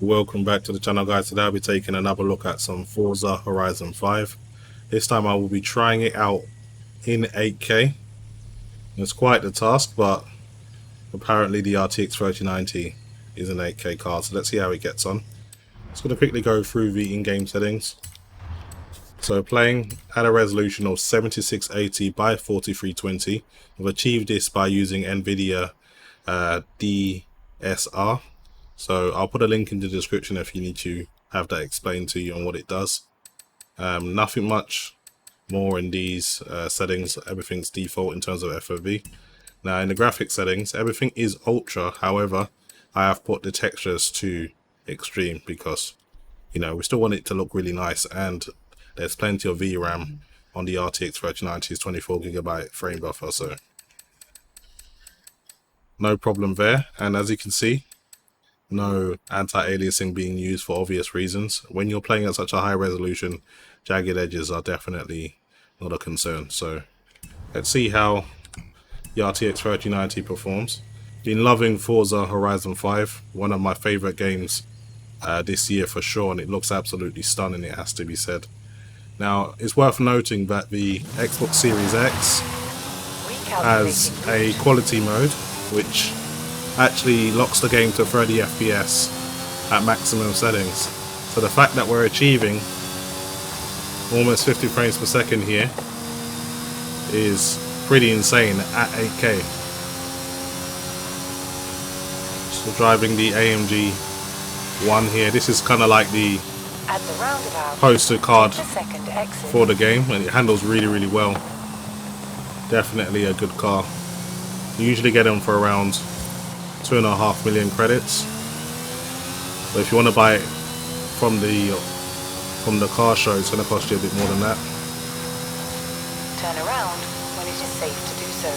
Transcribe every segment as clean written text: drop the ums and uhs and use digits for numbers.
Welcome back to the channel, guys. Today I'll be taking another look at some Forza Horizon 5. This time I will be trying it out in 8K. It's quite the task, but apparently the RTX 3090 is an 8K card, so let's see how it gets on. Just going to quickly go through the in-game settings. So playing at a resolution of 7680 by 4320. I've achieved this by using NVIDIA DSR. So I'll put a link in the description if you need to have that explained to you on what it does. Nothing much more in these settings. Everything's default in terms of FOV. Now in the graphics settings, everything is ultra. However, I have put the textures to extreme because, you know, we still want it to look really nice, and there's plenty of VRAM on the RTX 3090's 24GB frame buffer, so no problem there. And as you can see, no anti-aliasing being used for obvious reasons. When you're playing at such a high resolution, jagged edges are definitely not a concern. So let's see how the RTX 3090 performs. Been loving Forza Horizon 5, one of my favorite games this year for sure, and it looks absolutely stunning, it has to be said. Now it's worth noting that the Xbox Series X has a quality mode which actually locks the game to 30 FPS at maximum settings. So the fact that we're achieving almost 50 frames per second here is pretty insane at 8K. So driving the AMD one here. This is kind of like the poster card for the game, and it handles really well. Definitely a good car. You usually get them for around 2.5 million credits, but if you want to buy it from the car show, it's going to cost you a bit more than that. Turn around when it is safe to do so.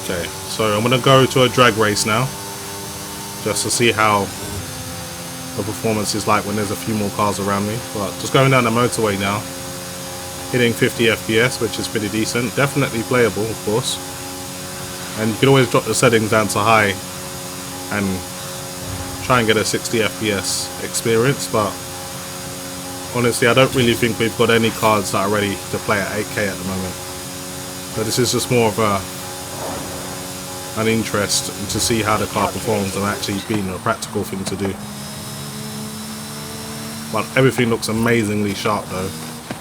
Okay, so I'm going to go to a drag race now, just to see how the performance is like when there's a few more cars around me. But just going down the motorway now, hitting 50 FPS, which is pretty decent. Definitely playable, of course. And you can always drop the settings down to high and try and get a 60 FPS experience. But honestly, I don't really think we've got any cards that are ready to play at 8K at the moment. So this is just more of an interest to see how the car performs and actually being a practical thing to do. But everything looks amazingly sharp though.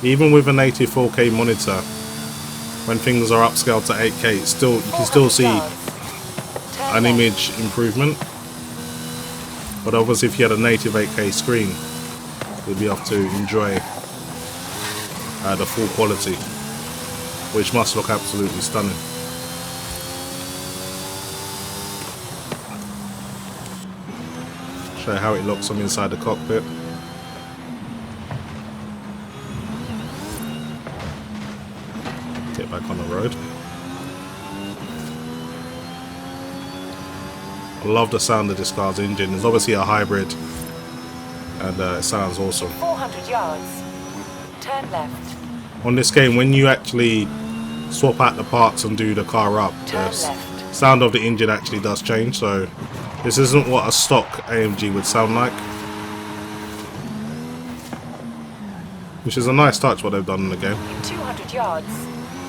Even with a native 4K monitor, when things are upscaled to 8K, it's still, you can still see an image improvement. But obviously if you had a native 8K screen, you'd be able to enjoy the full quality, which must look absolutely stunning. Show you how it looks from inside the cockpit. Get back on the road. I love the sound of this car's engine. It's obviously a hybrid, and it sounds awesome. 400 yards. Turn left. On this game, when you actually swap out the parts and do the car up, the sound of the engine actually does change. So this isn't what a stock AMG would sound like, which is a nice touch what they've done in the game. In 200 yards.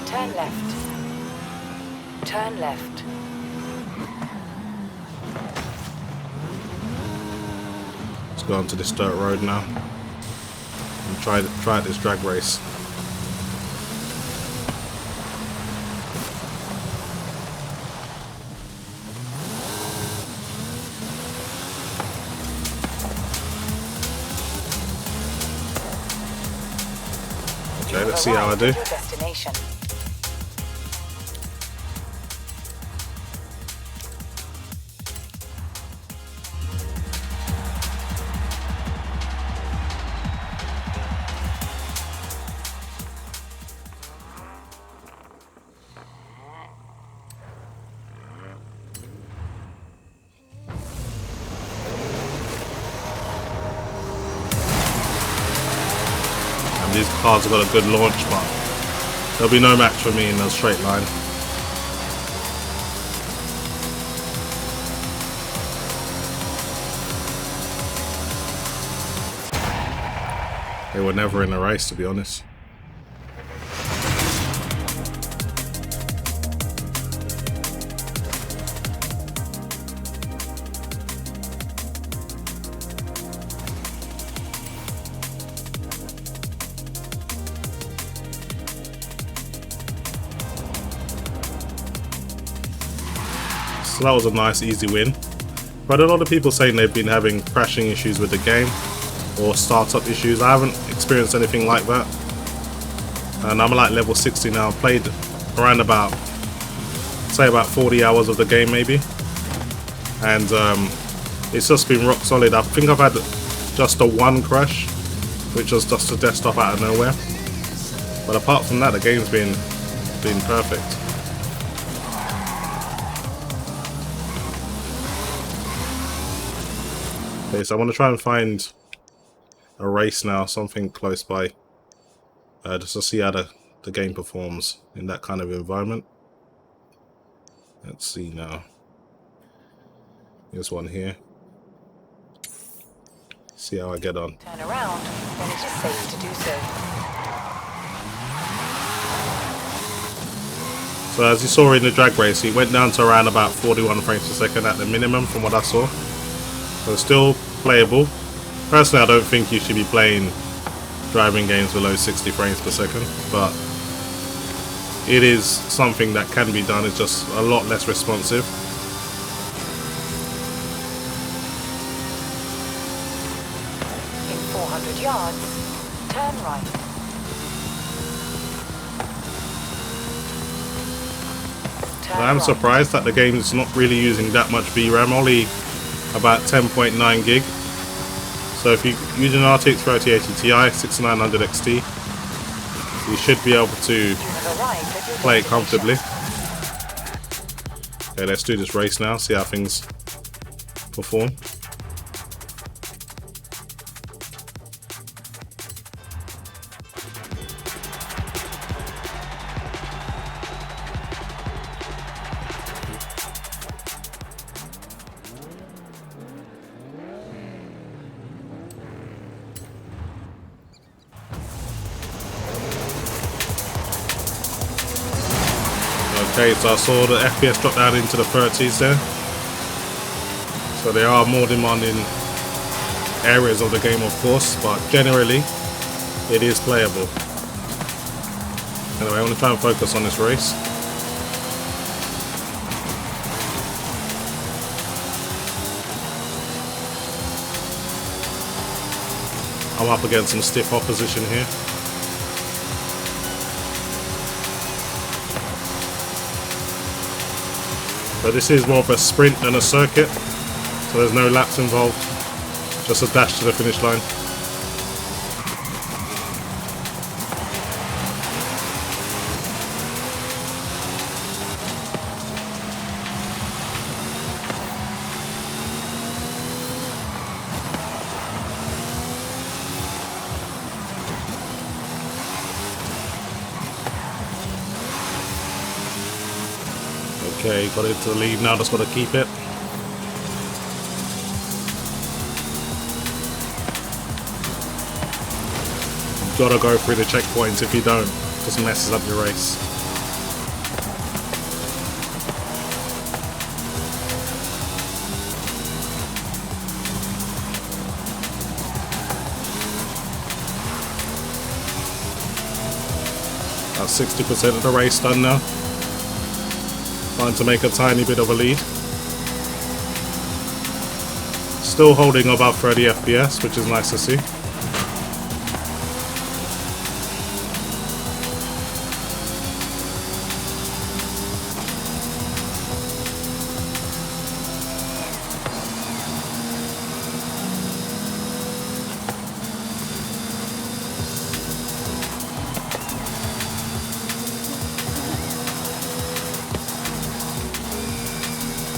Turn left. Turn left. Let's go onto this dirt road now and try this drag race. Okay, let's see how I do. These cars have got a good launch, but there'll be no match for me in a straight line. They were never in a race, to be honest. So that was a nice easy win. But a lot of people saying they've been having crashing issues with the game or startup issues. I haven't experienced anything like that. And I'm like level 60 now. I've played around about, say about 40 hours of the game maybe. And it's just been rock solid. I think I've had just a one crash, which was just a desktop out of nowhere. But apart from that, the game's been perfect. Okay, so I want to try and find a race now, something close by, just to see how the game performs in that kind of environment. Let's see now. Here's one here. See how I get on. Turn around when it is safe to do so. So as you saw in the drag race, he went down to around about 41 frames per second at the minimum from what I saw. So still playable. Personally, I don't think you should be playing driving games below 60 frames per second, but it is something that can be done. It's just a lot less responsive. In 400 yards, turn right. Turn I'm right. surprised that the game is not really using that much VRAM, only about 10.9 gig. So if you're using an RTX 3080 Ti 6900 XT, you should be able to play it comfortably. Okay, let's do this race now, see how things perform. Okay, so I saw the FPS drop down into the 30s there. So there are more demanding areas of the game, of course, but generally it is playable. Anyway, I want to try and focus on this race. I'm up against some stiff opposition here. So this is more of a sprint than a circuit, so there's no laps involved, just a dash to the finish line. Okay, got it to the lead now, just got to keep it. You've got to go through the checkpoints. If you don't, it just messes up your race. About 60% of the race done now. Trying to make a tiny bit of a lead. Still holding above 30 FPS, which is nice to see.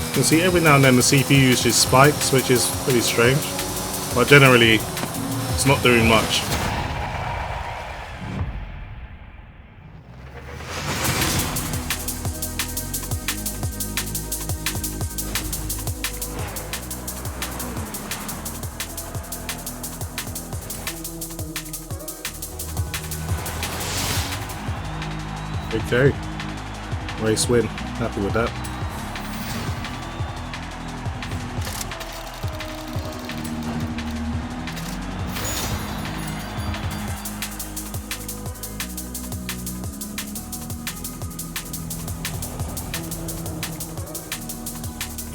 You can see every now and then the CPU usage spikes, which is pretty strange, but generally it's not doing much. Okay, race win. Happy with that.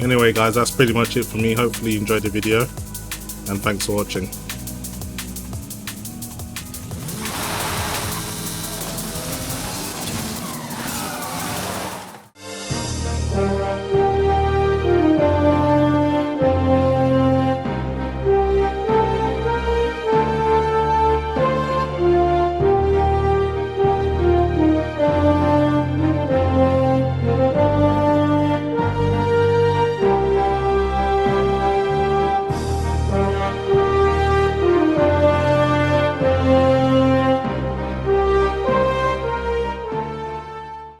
Anyway guys, that's pretty much it for me. Hopefully you enjoyed the video, and thanks for watching.